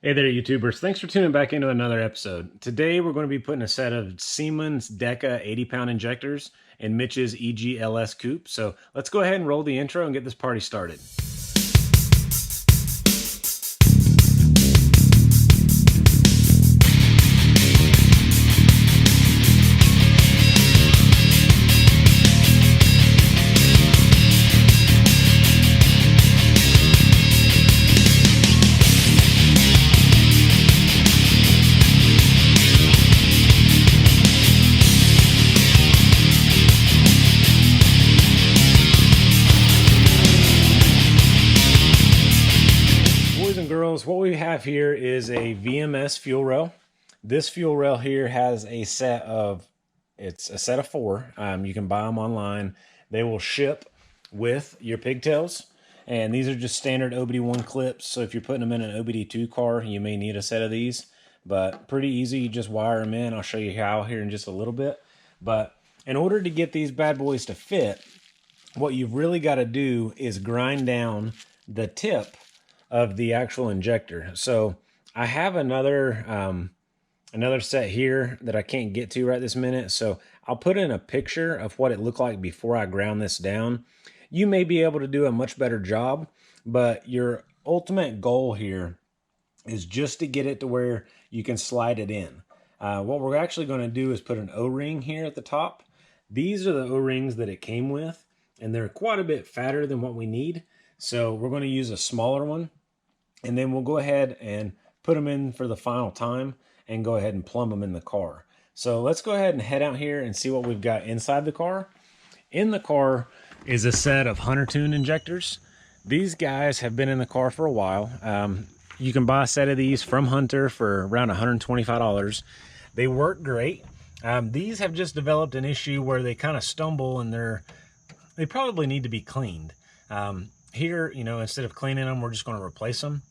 Hey there, YouTubers. Thanks for tuning back into another episode. Today, we're going to be putting a set of Siemens Deca 80-pound injectors in Mitch's EGLS coupe. So let's go ahead and roll the intro and get this party started. Boys and girls, what we have here is a VMS fuel rail. This fuel rail here has a set of, it's a set of four. You can buy them online. They will ship with your pigtails. And these are just standard OBD1 clips. So if you're putting them in an OBD2 car, you may need a set of these. But pretty easy, you just wire them in. I'll show you how here in just a little bit. But in order to get these bad boys to fit, what you've really got to do is grind down the tip of the actual injector. So I have another set here that I can't get to right this minute. So I'll put in a picture of what it looked like before I ground this down. You may be able to do a much better job, but your ultimate goal here is just to get it to where you can slide it in. What we're actually going to do is put an O-ring here at the top. These are the O-rings that it came with, and they're quite a bit fatter than what we need. So we're going to use a smaller one, and then we'll go ahead and put them in for the final time and go ahead and plumb them in the car. So let's go ahead and head out here and see what we've got inside the car. In the car is a set of Hunter Tune injectors. These guys have been in the car for a while. You can buy a set of these from Hunter for around $125. They work great. These have just developed an issue where they kind of stumble and they probably need to be cleaned. Here, instead of cleaning them, we're just going to replace them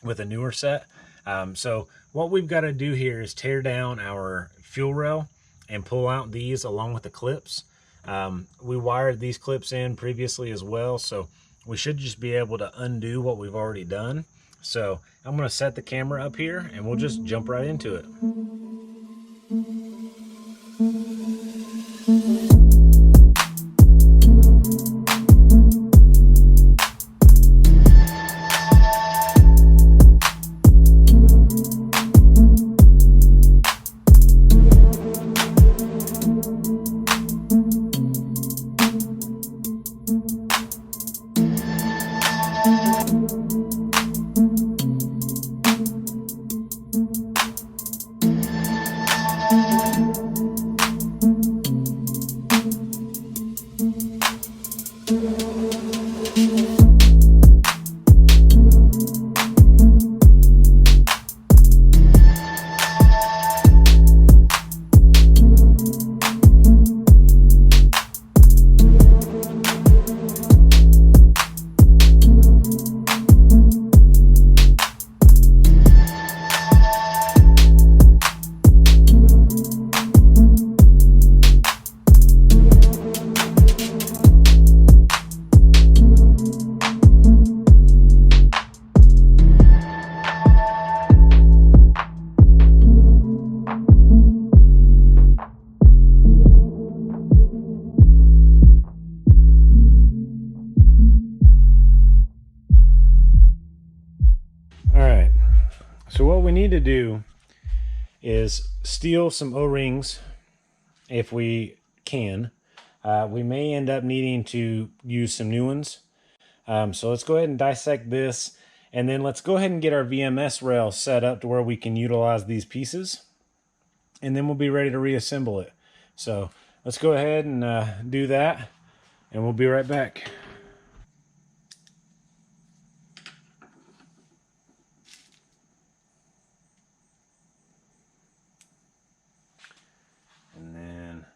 with a newer set. So what we've got to do here is tear down our fuel rail and pull out these along with the clips. We wired these clips in previously as well, so we should just be able to undo what we've already done. So I'm going to set the camera up here and we'll just jump right into it. So what we need to do is steal some O-rings if we can. We may end up needing to use some new ones. So let's go ahead and dissect this, and then let's go ahead and get our VMS rail set up to where we can utilize these pieces, and then we'll be ready to reassemble it. So let's go ahead and do that, and we'll be right back. And then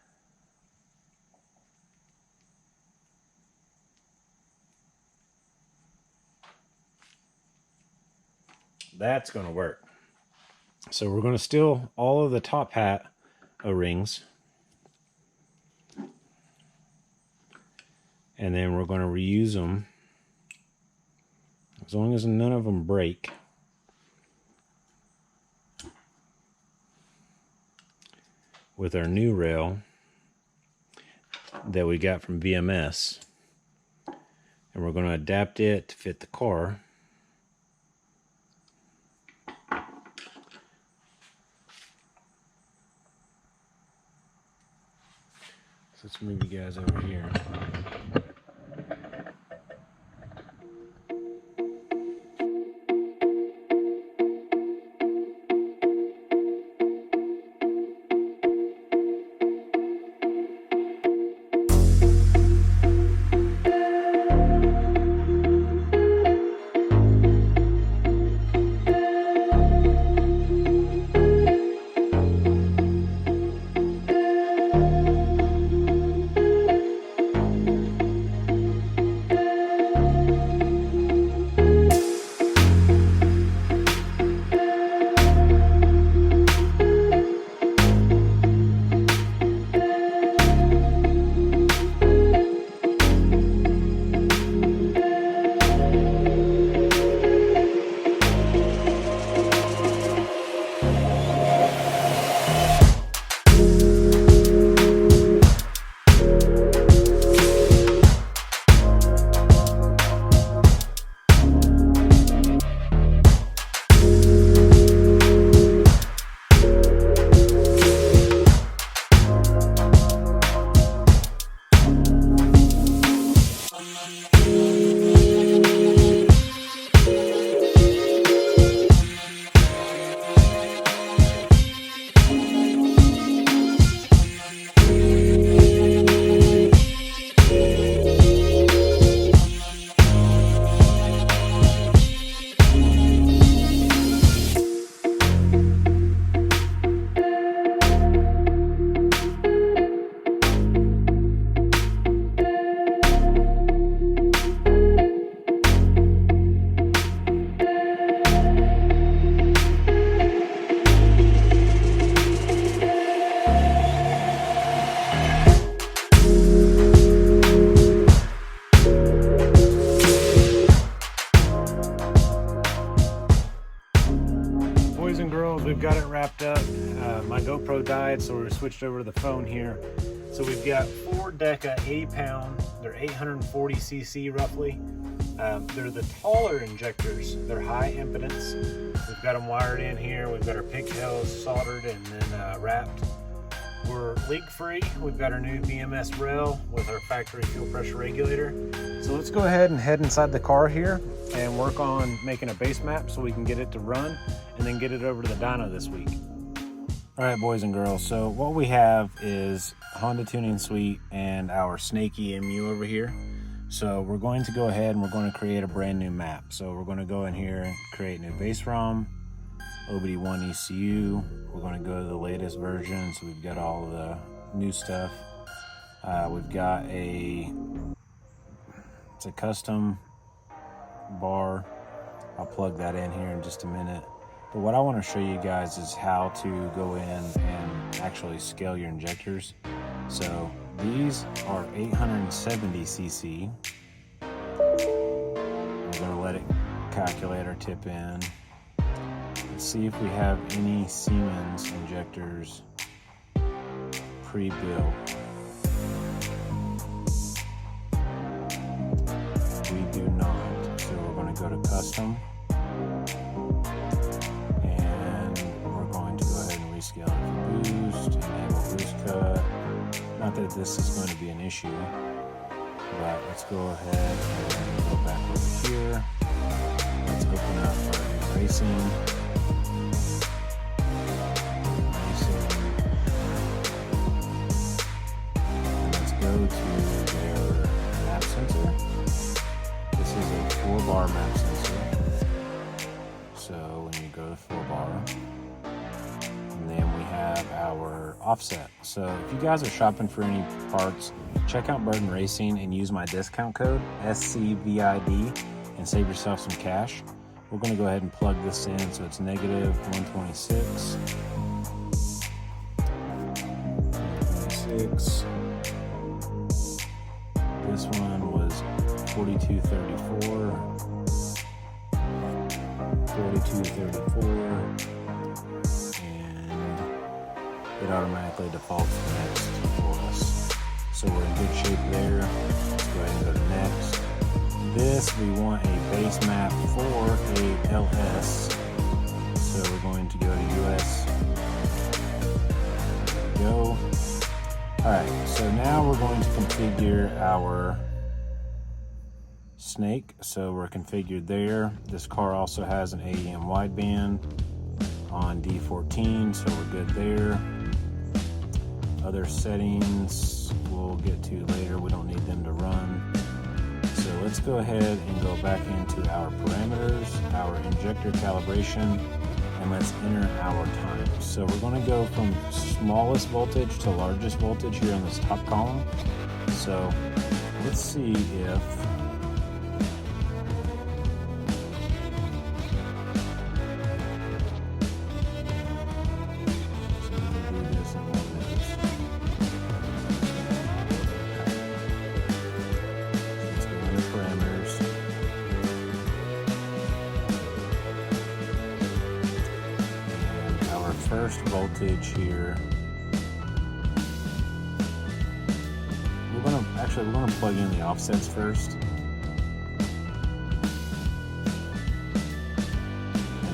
that's going to work. So we're going to steal all of the top hat O-rings, and then we're going to reuse them as long as none of them break. with our new rail that we got from VMS, and we're going to adapt it to fit the car. So let's move you guys over here. Boys and girls, we've got it wrapped up. My GoPro died, so we switched over to the phone here. So we've got 4 Deca 80-pound. They're 840 cc roughly. They're the taller injectors. They're high impedance. We've got them wired in here. We've got our pigtails soldered and then wrapped. We're leak-free. We've got our new VMS rail with our factory fuel pressure regulator. So let's go ahead and head inside the car here and work on making a base map so we can get it to run and then get it over to the dyno this week. All right, boys and girls, so what we have is Honda Tuning Suite and our Snake EMU over here. So we're going to go ahead and we're going to create a brand new map. So we're going to go in here and create new base ROM, OBD1 ECU. We're going to go to the latest version, so we've got all of the new stuff. We've got it's a custom bar. I'll plug that in here in just a minute. But what I want to show you guys is how to go in and actually scale your injectors. So these are 870 cc. We're going to let it calculate our tip in. Let's see if we have any Siemens injectors pre-built. We do not. So we're going to go to custom. And we're going to go ahead and rescale it to boost, enable boost cut. Not that this is going to be an issue, but let's go ahead and go back over here. Let's open up our new racing. Go to their map sensor. This is a 4-bar map sensor. So when you go to 4-bar, and then we have our offset. So if you guys are shopping for any parts, check out Burden Racing and use my discount code SCVID and save yourself some cash. We're going to go ahead and plug this in, so it's negative 126. 126. This one was 4234, 4234, and it automatically defaults to next for us. So we're in good shape there. Let's go ahead and go to next. This, we want a base map for a LS. So we're going to go to US. There we go. Alright, so now we're going to configure our snake. So we're configured there. This car also has an AEM wideband on D14, so we're good there. Other settings we'll get to later. We don't need them to run. So let's go ahead and go back into our parameters, our injector calibration, and let's enter our times. So we're going to go from smallest voltage to largest voltage here on this top column. So let's see if first voltage here. We're gonna plug in the offsets first. And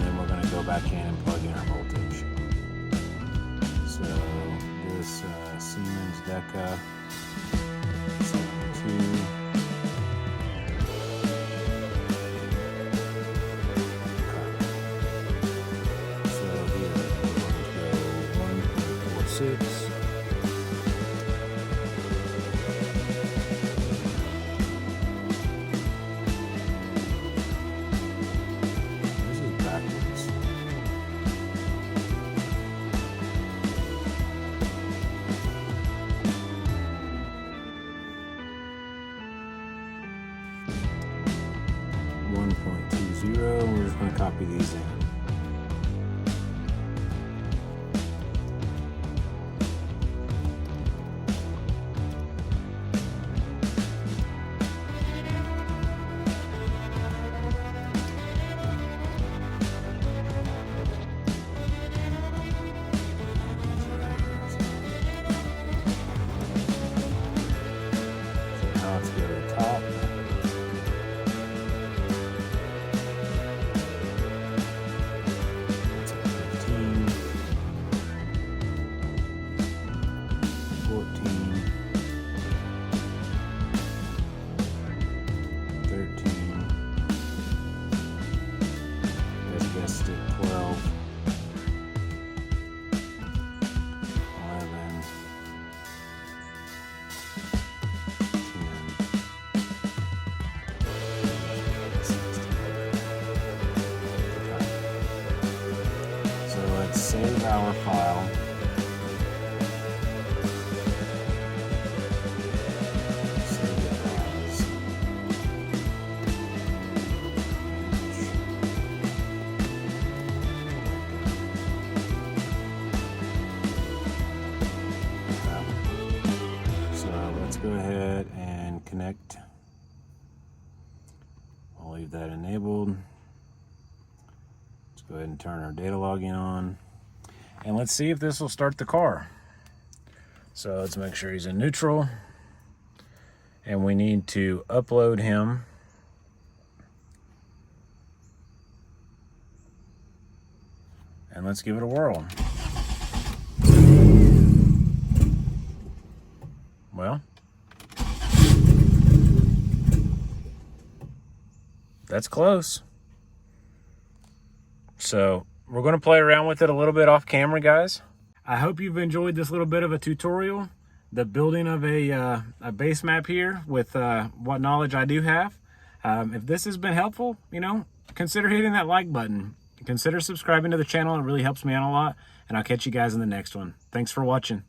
then we're gonna go back in and plug in our voltage. So this Siemens Deca 72. This is backwards. We're just going to copy these in. Let's go to the top. That's at 15, 14, 13, let's guess it, 12, 11, 10, save our file. Save it as so let's go ahead and connect. I'll leave that enabled. Let's go ahead and turn our data logging on. And let's see if this will start the car. So let's make sure he's in neutral. And we need to upload him. And let's give it a whirl. Well, that's close. So we're going to play around with it a little bit off camera, guys. I hope you've enjoyed this little bit of a tutorial, the building of a base map here with what knowledge I do have. If this has been helpful, you know, consider hitting that like button. Consider subscribing to the channel. It really helps me out a lot. And I'll catch you guys in the next one. Thanks for watching.